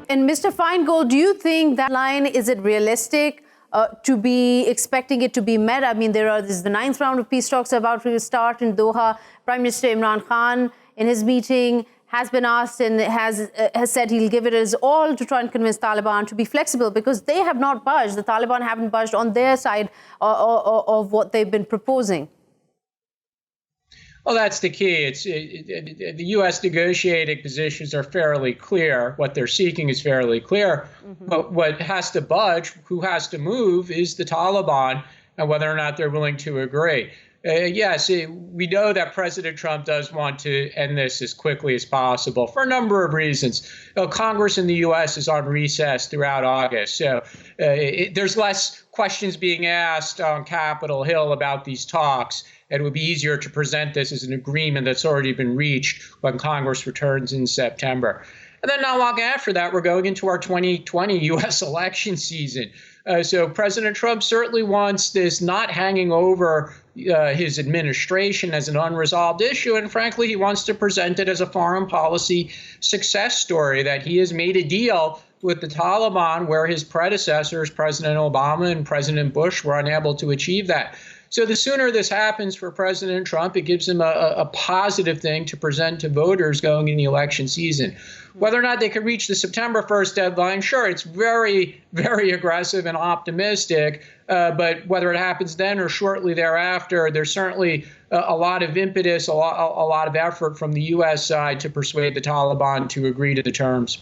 And Mr. Feingold, do you think that line, is it realistic to be expecting it to be met? I mean, this is the 9th round of peace talks about to start in Doha. Prime Minister Imran Khan, in his meeting, has been asked and has said he'll give it his all to try and convince Taliban to be flexible, because they have not budged. The Taliban haven't budged on their side of what they've been proposing. Well, that's the key. The U.S. negotiating positions are fairly clear. What they're seeking is fairly clear. Mm-hmm. But what has to budge, who has to move, is the Taliban, and whether or not they're willing to agree. Yes, we know that President Trump does want to end this as quickly as possible for a number of reasons. Congress in the U.S. is on recess throughout August, so there's less questions being asked on Capitol Hill about these talks. And it would be easier to present this as an agreement that's already been reached when Congress returns in September. And then not long after that, we're going into our 2020 U.S. election season. So President Trump certainly wants this not hanging over his administration as an unresolved issue. And frankly, he wants to present it as a foreign policy success story, that he has made a deal with the Taliban where his predecessors, President Obama and President Bush, were unable to achieve that. So the sooner this happens for President Trump, it gives him a positive thing to present to voters going in the election season. Whether or not they could reach the September 1st deadline, sure, it's very, very aggressive and optimistic. But whether it happens then or shortly thereafter, there's certainly a lot of impetus, a lot of effort from the U.S. side to persuade the Taliban to agree to the terms.